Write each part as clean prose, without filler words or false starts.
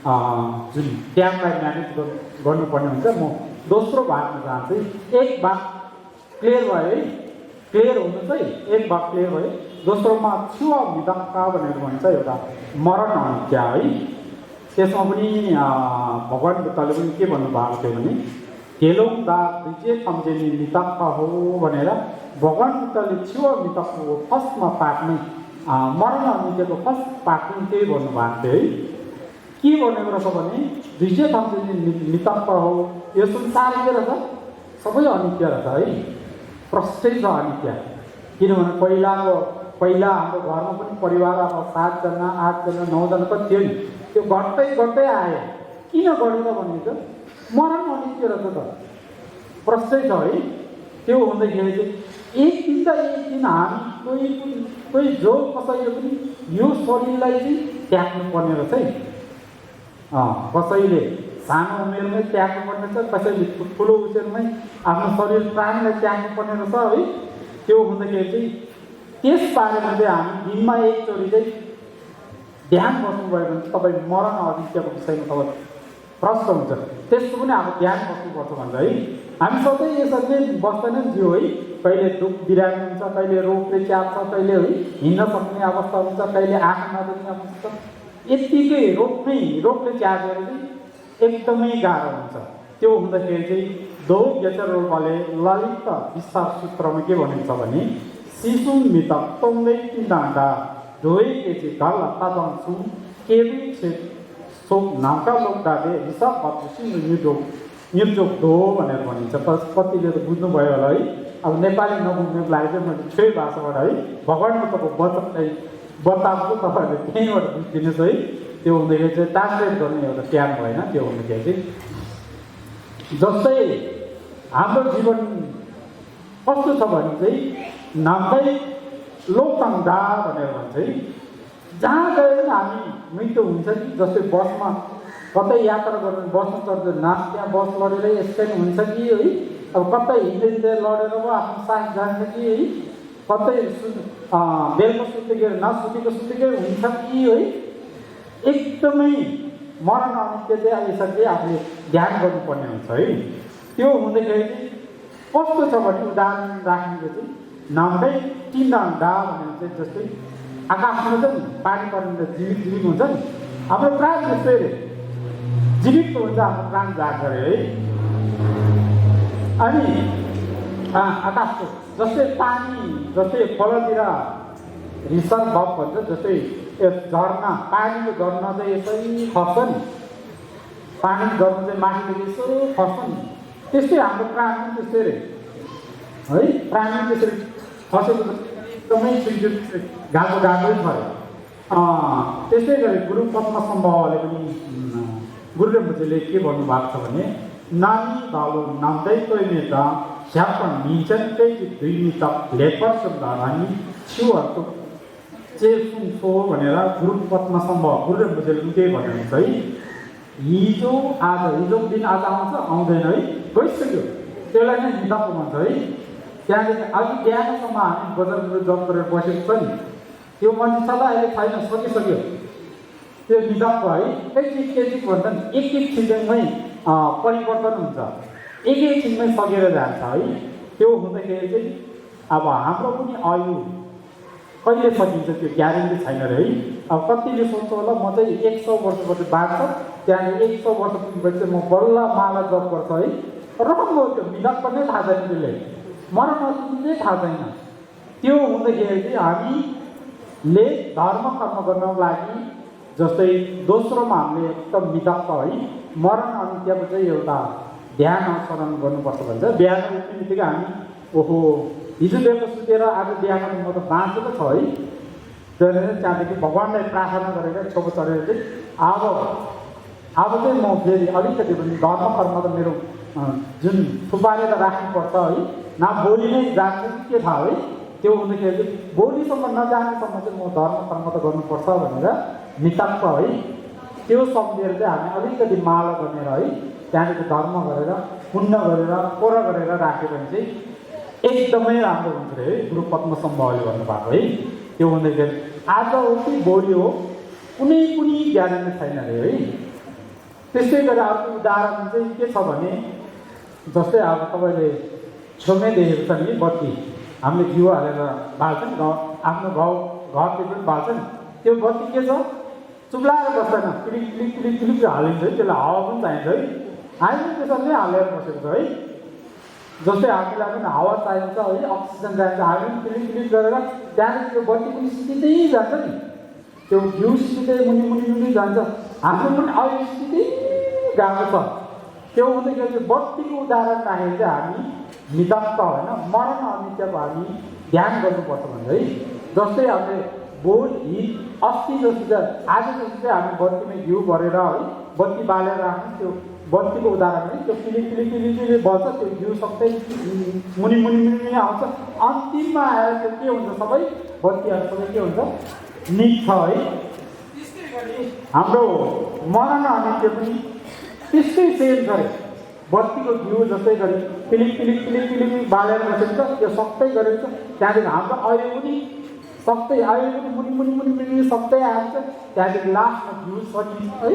जुन ट्यागलाई म्यानेज गर्नुपर्ने हुन्छ। म दोस्रो भागमा जान्छु। एक भाग क्लियर भयो है, क्लियर हुनु चाहिँ एक भाग क्लियर भयो। दोस्रोमा छुवा विदक्ता भनेर भन्छ एउटा मरण हत्या है। त्यसमा पनि भगवान् बुद्धले पनि के भन्नुभएको थियो भने हेलौँ दा विजय सम्झेनी मितक्का हो भनेर भगवान् बुद्धले छुवा मितक्काको फर्स्टमा पार्ट नै मरण हत्याको फर्स्ट पार्ट पनि त्यही भन्नुभएको थियो है। के भनेको रहेछ भने विजय सम्झेनी मितक्का हो। यो संसार के रहेछ सबै अनित्य रहेछ है, प्रष्टै छ अनित्य। किनभने पहिला हाम्रो घरमा पनि परिवार अब 7 जना 8 जना 9 जना कति थियो नि, त्यो घट्दै आयो। किन घटेर भन्ने त मरण अनित्य रहेछ त, प्रष्टै छ है। त्यो हुँदाखेरि चाहिँ एक दिन हामी कोही जो कसैले पनि यो शरीरलाई चाहिँ त्याग्नु पर्ने रहेछ है। कसैले सानो उमेरमै त्याग्नु पर्ने छ, कसैले ठुलो उमेरमै आफ्नो शरीर प्राणलाई त्याग्नु पर्ने रहेछ है। त्यो हुँदाखेरि चाहिँ त्यस बारेमा चाहिँ हामी दिनमा एकचोटि चाहिँ ध्यान बस्नुभयो भने तपाईँ मरण अनित्यको विषयमा तपाईँ प्रश्न हुन्छ, त्यसको पनि अब ध्यान बस्नुपर्छ भन्छ है। हामी सधैँ यसरी नै बस्दैनौँ जिउ है। कहिले दुख बिरामी हुन्छ, कहिले रोगले च्याप्छ, कहिले है हिँड्न सक्ने अवस्था हुन्छ, कहिले आँखा नदेख्ने अवस्था। यत्तिकै रोगले च्यापेर चाहिँ एकदमै गाह्रो हुन्छ। त्यो हुँदाखेरि चाहिँ दो यचरोले ललित विस्तार सूत्रमा के भनिन्छ भने शिशु मितक तोङ्दै तिन्दा ढोइ केची घल तादन्सु केबी छे सोक नाका लोक दादे हिसाब बत्सी निर्जोग दो भनेर भनिन्छ। कतिले त बुझ्नुभयो होला है। अब नेपाली नबुझ्नुको लागि चाहिँ मैले छुइ भाषाबाट है भगवान्को तपाईँको वचनलाई बताएको तपाईँहरूले त्यहीँबाट बुझिदिनुहोस् है। त्यो हुँदाखेरि चाहिँ ट्रान्सलेट गर्ने एउटा ज्ञान भएन। त्यो हुँदाखेरि चाहिँ जस्तै हाम्रो जीवन कस्तो छ भने चाहिँ नाम्दै लोकतङ्गा भनेर भन्छ है। जहाँ गएर हामी मृत्यु हुन्छ कि जस्तै बसमा कतै यात्रा गर्नु बस्नु चढ्दै त्यहाँ बस लडेर एक्सिडेन्ट हुन्छ कि है। अब कतै हिँड्दै लडेर आफ्नो सास जान्छ कि है, कतै बेलुका सुत्तिकै नसुतेको हुन्छ कि है। एकदमै मरण अनित्य चाहिँ यसरी आफूले ध्यान गर्नुपर्ने हुन्छ है। त्यो हुँदाखेरि चाहिँ कस्तो छ भने उदाहरण राख्नुको चाहिँ नाम्दै तिन्दा भनेर चाहिँ जस्तै आकाशमा चाहिँ पानी पर्ने जीवित हुन्छ नि, हाम्रो प्राण जस्तै जीवित हुन्छ हाम्रो प्राण जाँगर है। अनि आकाशको जस्तै पानी जस्तै खोलातिर रिसर्भ भब भन्छ, जस्तै झर्ना पानीको झर्ना चाहिँ यसरी खस्छ नि, पानीको झर्ना चाहिँ माथिदेखि यसो खस्छ नि, त्यस्तै हाम्रो प्राण पनि त्यस्तै है। प्राण पनि त्यसरी खसेको एकदमै गाको गाकै भयो। त्यस्तै गरी गुरु पद्मसम्भवले पनि गुरुले मुझेले के भन्नुभएको छ भने नानी बालो नाम्दै तोइमेदा झ्यापन निचन्कै दुई तक लेपर सुन्दानी छुहरूको चेसुङसो भनेर गुरु पद्मसम्भव गुरुले मुझेले पनि त्यही भन्नुहुन्छ है। हिजो दिन आज आउँछ आउँदैन है, गइसक्यो, त्यसलाई नै निदाप भन्छ है। त्यहाँदेखि अघि बिहानसम्म हामी बजारहरू जब गरेर बसेको छ नि, त्यो मान्छे सदा अहिले छैन, सकिसक्यो, त्यो निदाप भयो है। एक भन्दा एक छिनमै परिवर्तन हुन्छ, एक छिनमै सकेर जान्छ है। त्यो हुँदाखेरि चाहिँ अब हाम्रो पनि आयु कहिले सकिन्छ त्यो ग्यारेन्टी छैन रे है। अब कतिले सोच्छ होला म चाहिँ 100 वर्षपछि बाँच्छ, त्यहाँदेखि 100 वर्ष पुगेपछि म बल्ल माला जप गर्छ है। राम्रो त्यो मिलाप पनि थाहा छैन, त्यसले मरण नै थाहा छैन। त्यो हुँदाखेरि चाहिँ हामीले धर्म कर्म गर्नको लागि जस्तै दोस्रोमा हामीले एकदम मिताप्त है मरण अनित्यको चाहिँ एउटा ध्यान अनुसरण गर्नुपर्छ भन्छ। बिहान उठ्ने बित्तिकै हामी ओहो हिजो बेलुका सुतेर आज बिहान म त बाँचेको छ है, त्यहाँदेखि भगवान्लाई प्रार्थना गरेर छोपो चढेर चाहिँ अब चाहिँ म फेरि अलिकति पनि धर्म कर्म त मेरो जुन थुपारेर राख्नुपर्छ है, न भोलि नै जान्छ कि के थाहा है। त्यो हुँदाखेरि चाहिँ भोलिसम्म नजानेसम्म चाहिँ म धर्म कर्म त गर्नुपर्छ भनेर निताप्त है। त्यो सम्झेर चाहिँ हामी अलिकति माला गरेर है, त्यहाँदेखि धर्म गरेर पुण्य गरेर कोर गरेर राख्यो भने चाहिँ एकदमै राम्रो हुन्छ है। गुरु पद्मसम्भवले भन्नुभएको है। त्यो हुँदाखेरि आज हो कि भोलि हो कुनै ग्यारेन्टी छैन अरे है। त्यस्तै गरी अर्को उदाहरण चाहिँ के छ भने जस्तै अब तपाईँले छेउमै देखेको छ नि बत्ती हामीले घिउ हालेर बाल्छ नि आफ्नो घरतिर पनि बाल्छ नि त्यो बत्ती के छ चुप्लाएर बस्दैन क्लिक क्लिक क्लिक क्लिक हालिन्छ है त्यसलाई हावा पनि चाहिन्छ है हामी पनि त्यसरी नै हालेर बसेको छ है जस्तै हामीलाई पनि हावा चाहिन्छ है अक्सिजन चाहिन्छ हामी पनि क्लिक क्लिक गरेर त्यहाँदेखि त्यो बत्ती पनि सिकिँदै जान्छ नि त्यो घिउ सिकिँदै मुनि मुनि मुनि जान्छ हाम्रो पनि अहिले सिकिँदै गएको छ त्यो हुँदाखेरि चाहिँ बत्तीको उदाहरण राखेर चाहिँ हामी निदत्त होइन मरण अनित्यको हामी ध्यान गर्नुपर्छ भने है जस्तै हामीले बोल हिट अस्ति जस्तो चाहिँ आज जस्तो चाहिँ हामी बत्तीमा घिउ भरेर है बत्ती बालेर राख्नु त्यो बत्तीको उदाहरण है त्यो किलिक किलिक किलिक किलिक बल्छ त्यो घिउ सबै मुनि मुनि मुनि आउँछ अन्तिममा आएर त्यो के हुन्छ सबै बत्तीहरू सबै के हुन्छ निक्छ है हाम्रो मरण अनित्य पनि त्यस्तै सेम गरे बत्तीको घिउ जस्तै गरी पिलिक पिलिक पिलिक पिलिक बालेर बसेको छ त्यो सबै गरेको छ त्यहाँदेखि हाम्रो अहिले पनि सबै अहिले पनि मुनि मुनि मुनि मुनि सबै आएको छ त्यहाँदेखि लास्टमा घिउ सकिन्छ है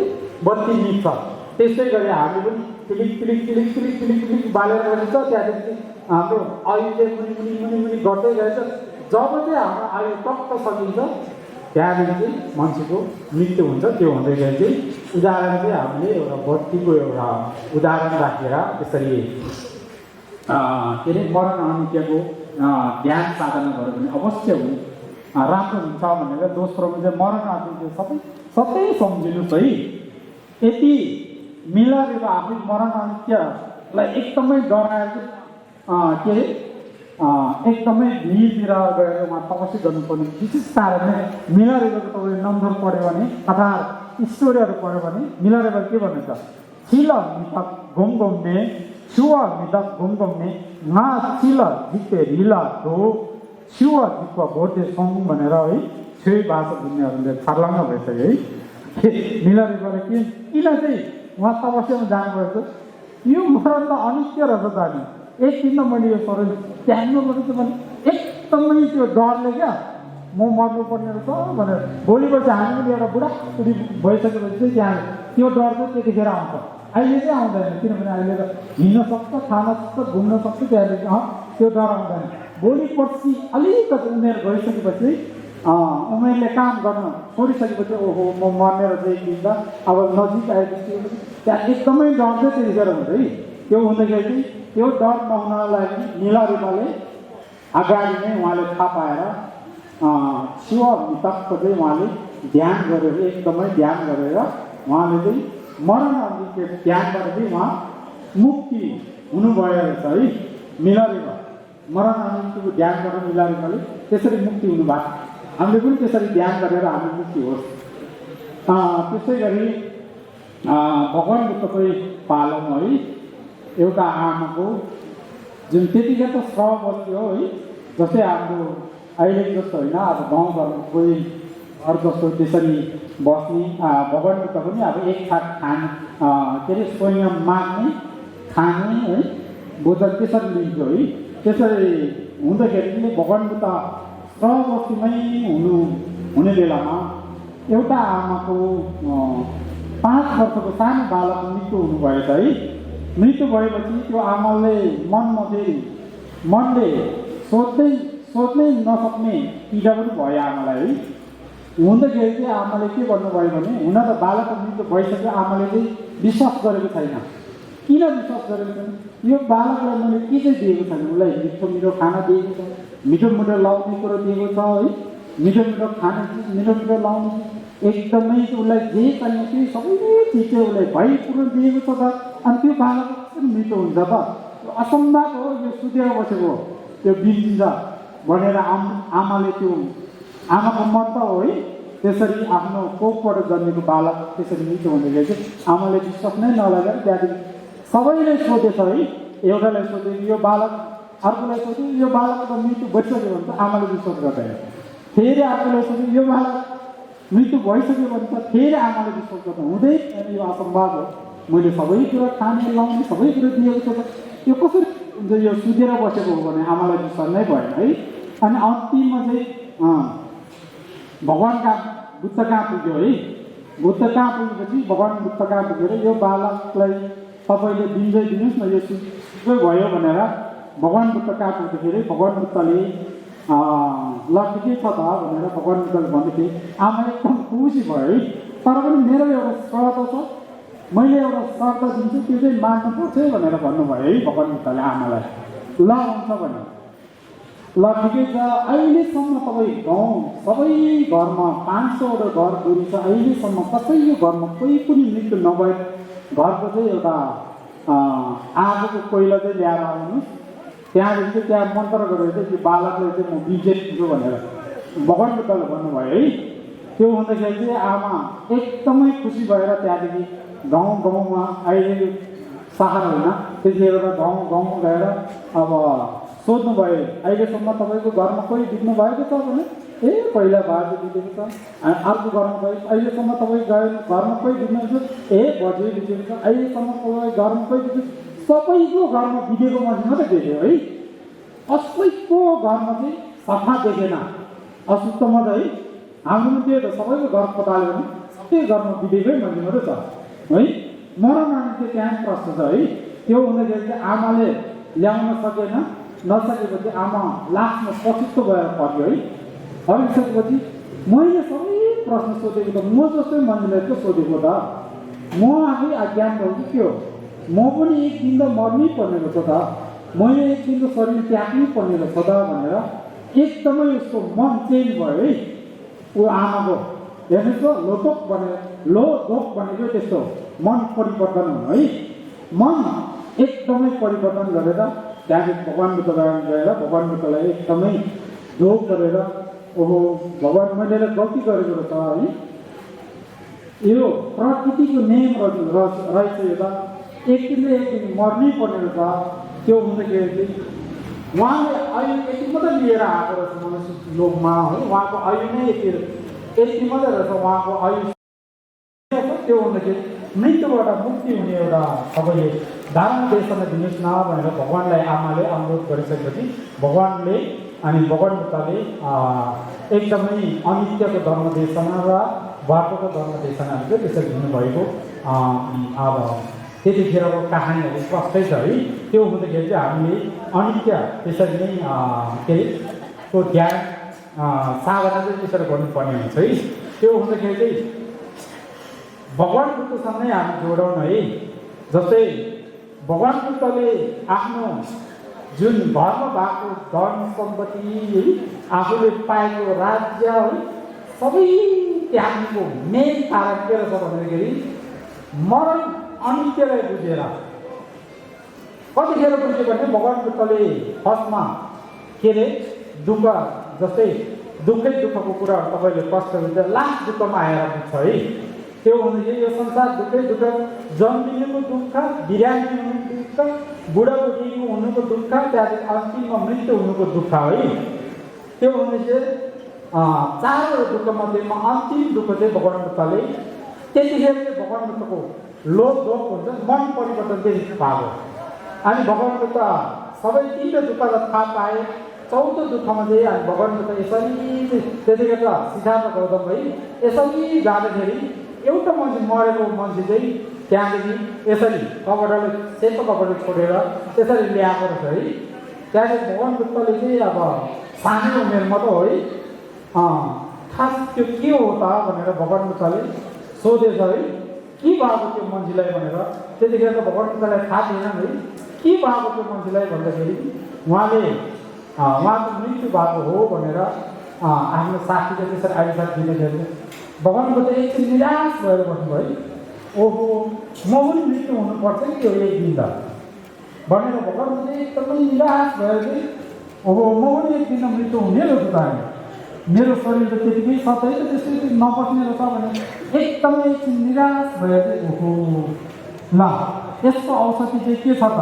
बत्ती निक्छ त्यस्तै गरी हामी पनि पिलिक पिलिक पिलिक पिलिक पिलिक पिलिक बालेर बसेको छ त्यहाँदेखि हाम्रो अहिले मुनि मुनि मुनि मुनि गर्दै गएछ जब चाहिँ हाम्रो आयु टक्क सकिन्छ त्यहाँदेखि चाहिँ मान्छेको मृत्यु हुन्छ त्यो हुँदै गए चाहिँ उदाहरण चाहिँ हामीले एउटा बत्तीको एउटा उदाहरण राखेर त्यसरी के अरे मरण अनित्यको ध्यान साधना गऱ्यो भने अवश्य राम्रो हुन्छ भनेर दोस्रोमा चाहिँ मरण अनित्य सबै सम्झिनुहोस् है यति मिलाएर आफै मरण अनित्यलाई एकदमै डराएर के अरे एकदमै भिरतिर गएर उहाँ तपस्या गर्नुपर्ने विशेष कारणले मिलारेको तपाईँले नम्बर पढ्यो भने अथवा स्टोरीहरू पढ्यो भने मिलारेको के भन्नुहुन्छ छिल मितक घुमघुम्ने छुव मितक घुमघुम्ने ना छिल जित्ते रिला धो छुव जित्व भोटे सङ भनेर है छेउ भाषा बुझ्नेहरूले छर्लङ्ग भइसक्यो है मिलारेकोले किन चाहिँ उहाँ तपस्यामा जानुभएको यो मरण त अनित्य रहेछ त नि एकछिन त मैले यो सर ध्यानमा गरेको भने एकदमै त्यो डरले क्या म मर्नुपर्ने रहेछ भनेर भोलिपल्ट हामी पनि एउटा बुढाबुढी भइसकेपछि चाहिँ त्यहाँ त्यो डर चाहिँ त्यतिखेर आउँछ अहिले चाहिँ आउँदैन किनभने अहिले त हिँड्न सक्छ खान सक्छ घुम्न सक्छ त्यहाँदेखि त्यो डर आउँदैन भोलि पर्सि अलिकति उमेर गइसकेपछि उमेरले काम गर्न छोडिसकेपछि ओहो म मर्ने रहेछ एक दिन त अब नजिक आएपछि त्यहाँ एकदमै डर चाहिँ त्यतिखेर हुन्छ है त्यो हुँदाखेरि चाहिँ त्यो डर नहुनलाई मिलारिपाले अगाडि नै उहाँले थाहा पाएर शिव मितकको चाहिँ उहाँले ध्यान गरेर एकदमै ध्यान गरेर उहाँले चाहिँ मरण अनित्य ध्यानबाट चाहिँ उहाँ मुक्ति हुनुभयो रहेछ है मिलारिपा मरण अनित्यको ध्यानबाट मिलारिपाले त्यसरी मुक्ति हुनुभएको हामीले पनि त्यसरी ध्यान गरेर हामी मुक्ति होस् त्यसै गरी भगवान् बुद्धकै पालन है एउटा आमाको जुन त्यतिखेर त श्रम बस्थ्यो है जस्तै हाम्रो अहिले जस्तो होइन अब गाउँघरमा कोही अरू जस्तो त्यसरी बस्ने भगवान् बुद्ध पनि अब एकसाथ खाने के अरे स्वयं माग्ने खाने है भोजन त्यसरी लिन्थ्यो है त्यसरी हुँदाखेरि पनि भगवान् बुद्ध श्रम बस्तीमै हुने बेलामा एउटा आमाको 5 वर्षको सानो बालकको मृत्यु हुनुभएछ है मृत्यु भएपछि त्यो आमाले मनले सोध्नै नसक्ने पीडा पनि भयो आमालाई है हुँदाखेरि चाहिँ आमाले के भन्नुभयो भने हुन त बालकको मृत्यु भइसक्यो आमाले चाहिँ विश्वास गरेको छैन किन विश्वास गरेको छैन यो बालकलाई मैले के चाहिँ दिएको छैन उसलाई मिठो खाना दिएको छ मिठो लाउने कुरो दिएको छ है मिठो खाने चिज मिठो लाउने एकदमै उसलाई जे चाहिने त्यो सबै चिज चाहिँ उसलाई भइपूर्ण दिएको छ त अनि त्यो बालक कसरी मृत्यु हुन्छ त असम्भव हो यो सुतेर बसेको त्यो बिर्सिन्छ भनेर आमाले त्यो आमाको मन त हो है त्यसरी आफ्नो कोखबाट जन्मेको बालक त्यसरी मृत्यु हुँदाखेरि चाहिँ आमाले विश्वास नै नलगेर त्यहाँदेखि सबैले सोधेछ है एउटालाई सोध्यो यो बालक अर्कोलाई सोध्यो यो बालकको त मृत्यु भइसक्यो भने त आमाले विश्वास गर्दैन फेरि अर्कोलाई सोध्यो यो बालक मृत्यु भइसक्यो भने त फेरि आमाले विश्वास गर्दा हुँदै यो असम्भव हो मैले सबै कुरा खाने लाउने सबै कुरा दिएको छ यो कसरी हुन्छ यो सुतेर बसेको हो भने आमालाई विश्वास नै भएन है अनि अन्तिममा चाहिँ भगवान् कहाँ बुद्ध कहाँ पुग्यो है बुद्ध कहाँ पुगेपछि भगवान् बुद्ध कहाँ पुगेर यो बालकलाई तपाईँले दिँदै दिनुहोस् न, यो सुकै भयो भनेर भगवान् बुद्ध कहाँ पुग्दाखेरि भगवान् बुद्धले ल ठिकै छ त भनेर भगवान् बुद्धले भन्दाखेरि आमा एकदम खुसी भयो है। तर पनि मेरो एउटा शर्त छ, मैले एउटा शर्त दिन्छु, त्यो चाहिँ मान्नुपर्छ है भनेर भन्नुभयो है भगवान् बुद्धले आमालाई। ल हुन्छ भने ल ठिकै छ, अहिलेसम्म तपाईँ गाउँ सबै घरमा 500वटा घर बुढी छ, अहिलेसम्म कसैको घरमा कोही पनि मृत्यु नभए घरको चाहिँ एउटा आगोको कोइला चाहिँ ल्याएर आउनुहोस्, त्यहाँदेखि चाहिँ त्यहाँ मन्त्र गरेर चाहिँ त्यो बालकलाई चाहिँ म विजय दिन्छु भनेर भगवान् बुद्धले भन्नुभयो है। त्यो हुँदाखेरि चाहिँ आमा एकदमै खुसी भएर त्यहाँदेखि गाउँ गाउँमा अहिले सहर होइन त्यतिखेर गाउँ गाउँमा गएर अब सोध्नुभयो, अहिलेसम्म तपाईँको घरमा कोही बित्नु भएको छ भने ए पहिला बाजे बितेको छ। अर्को घरमा गयो, अहिलेसम्म तपाईँ गयो घरमा कोही बित्नुहुन्छ, ए बजे बितेको छ। अहिलेसम्म तपाईँ घरमा कोही बित्नु, सबैको घरमा बितेको मान्छे मात्रै देख्यो है, कसैको घरमा चाहिँ सफा देखेन, अशुद्ध मात्रै है। हाम्रोमा त्यो त सबैको घर पताल्यो भने सबै घरमा बितेकै मान्छे मात्रै छ है। मरण चाहिँ त्यहाँ प्रश्न छ है। त्यो हुँदाखेरि चाहिँ आमाले ल्याउन सकेन, नसकेपछि आमा लास्टमा पछुतो भएर पर्यो है। हरिसकेपछि मैले सबै प्रश्न सोधेको त म जस्तै मान्छेलाई त सोधेको त, म आफै अज्ञान भएको के हो, म पनि एक दिन त मर्नै पर्ने रहेछ त, मैले एक दिन त शरीर त्याग्नै पर्ने रहेछ त भनेर एकदमै उसको मन चेन्ज भयो है। ऊ आमाको हेर्नुहोस् त, लोटोक भनेको त्यस्तो मन परिवर्तन हुनु है। मन एकदमै परिवर्तन गरेर त्यहाँदेखि भगवान् बुद्ध गएर भगवान् बुद्धलाई एकदमै ढोक गरेर ओहो भगवान् मैले गल्ती गरेको रहेछ है, यो प्रकृतिको नियम रहेछ, यो त एक दिन मर्नै पर्ने रहेछ। त्यो हुँदाखेरि चाहिँ उहाँले आयु यति मात्रै लिएर आएको रहेछ मनुष्य लोकमा है, उहाँको आयु नै यति मात्रै रहेछ उहाँको आयु। त्यो हुँदाखेरि मृत्युबाट मुक्ति हुने एउटा तपाईँले धारण देशमा दिनुहोस् न भनेर भगवान्लाई आमाले अनुरोध गरिसकेपछि भगवान्ले अनि भगवान् बुद्धले एकदमै अनित्यको धर्म देशना र बाटोको धर्म देशनाहरू चाहिँ त्यसरी दिनुभएको अब त्यतिखेरको कहानीहरू स्पष्टै छ है। त्यो हुँदाखेरि चाहिँ हामीले अनित्य त्यसरी नै के अरे को ज्ञान साधना चाहिँ त्यसरी गर्नुपर्ने हुन्छ है। त्यो हुँदाखेरि चाहिँ भगवान् बुद्धसँगै हामी जोडौँ है। जस्तै भगवान् बुद्धले आफ्नो जुन धर्म भएको धन सम्पत्ति है, आफूले पाएको राज्य है, सबै त्याग्नुको मेन कारण के रहेछ भन्दाखेरि मरण अनित्यलाई बुझेर। कतिखेर बुझ्यो भने भगवान् बुद्धले फर्स्टमा के अरे दुःख, जस्तै दुःखको कुराहरू तपाईँले प्रश्न हुन्छ, लास्ट दुःखमा आएर पुग्छ है। त्यो हुँदाखेरि यो संसार दुःखै दुःख, जन्मिनुको दुःख, बिरामी हुनुको दुःख, बुढाबुढी हुनुको दुःख, त्यहाँदेखि अन्तिममा मृत्यु हुनुको दुःख है। त्यो हुँदाखेरि चारवटा दुःखमध्येमा अन्तिम दुःख चाहिँ भगवान् बुद्धले त्यतिखेर चाहिँ भगवान् बुद्धको लोभ हुन्छ, मन परिवर्तन चाहिँ पायो। अनि भगवान् बुद्ध सबै तीव्र दुःखलाई थाहा पाए। चौथो दुःखमा चाहिँ अनि भगवान् बुद्ध यसरी त्यतिखेर त सिद्धार्थ गौतम है यसरी जाँदाखेरि एउटा मान्छे मरेको मान्छे चाहिँ त्यहाँदेखि यसरी कपडाले सेतो कपडा छोडेर त्यसरी ल्याएको रहेछ है। त्यहाँदेखि भगवान् बुद्धले चाहिँ अब सानो उमेरमा त हो है खास त्यो के हो त भनेर भगवान् बुद्धले सोधेछ है, के भएको त्यो मान्छेलाई भनेर। त्यतिखेर त भगवान् बुद्धलाई थाहा थिएन है के भएको त्यो मान्छेलाई भन्दाखेरि उहाँले उहाँको मृत्यु भएको हो भनेर आफ्नो साथीले त्यसरी आइसाथ दिँदाखेरि भगवान् बुद्ध एकछिन निराश भएर बस्नुभयो है। ओहो म पनि मृत्यु हुनुपर्छ नि त्यो एक दिन त भनेर भगवान् बुद्ध एकदमै निराश भएर चाहिँ ओहो म पनि एक दिन मृत्यु हुने रहेछ त, मेरो शरीर त त्यतिकै सधैँ त त्यसरी नबस्ने रहेछ भने एकदमै एकछिन निराश भएर चाहिँ ओहो ल यसको औषधि चाहिँ के छ त,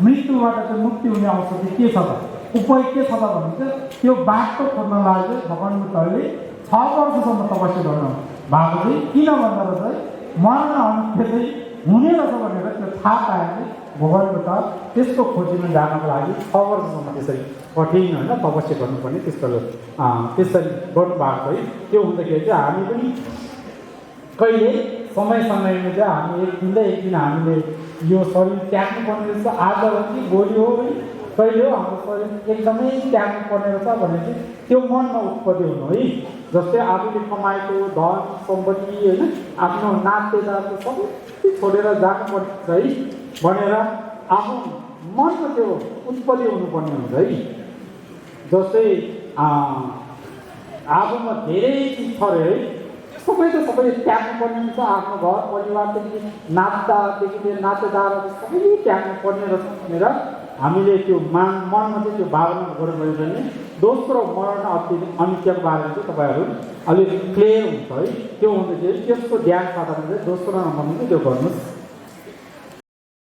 मृत्युबाट चाहिँ मुक्ति हुने औषधि के छ त, उपाय के छ त भने चाहिँ त्यो बाटो खोज्न लागि भगवान् बुद्धले 6 वर्षसम्म तपस्या गर्नु भएको चाहिँ किन भन्दा रहेछ मरण अन्त्य चाहिँ हुने रहेछ भनेर त्यो थाहा पाएर चाहिँ भगवान् बुद्ध त्यसको खोजीमा जानको लागि 6 वर्षसम्म त्यसरी कठिन होइन तपस्या गर्नुपर्ने त्यसरी गर्नुभएको है। त्यो हुँदाखेरि चाहिँ हामी पनि कहिले समय समयमा चाहिँ हामी एक दिन हामीले यो शरीर त्याग्नु पर्ने रहेछ, आज हो कि भोलि हो, कहिले हो हाम्रो शरीर एकदमै त्याग्नु पर्ने रहेछ भने चाहिँ त्यो मनमा उत्पत्ति हुनु है। जस्तै आफूले कमाएको धन सम्पत्ति होइन, आफ्नो नातेदारको सबै छोडेर जानुपर्छ है भनेर आफू मनमा त्यो उत्पत्ति हुनुपर्ने हुन्छ है। जस्तै आफूमा धेरै चिज छ अरे है, सबै त्याग्नु पर्ने हुन्छ। आफ्नो घर परिवारदेखि नातादेखि लिएर नातेदारहरू सबै त्याग्नु पर्ने रहेछ भनेर हामीले त्यो मनमा चाहिँ त्यो भावना गर्नुभयो भने दोस्रो मरण अन्त्यको बारेमा चाहिँ तपाईँहरू अलिक क्लियर हुन्छ है। त्यो हुँदाखेरि त्यसको ध्यान साधन चाहिँ दोस्रो नम्बरमा चाहिँ त्यो गर्नुहोस्।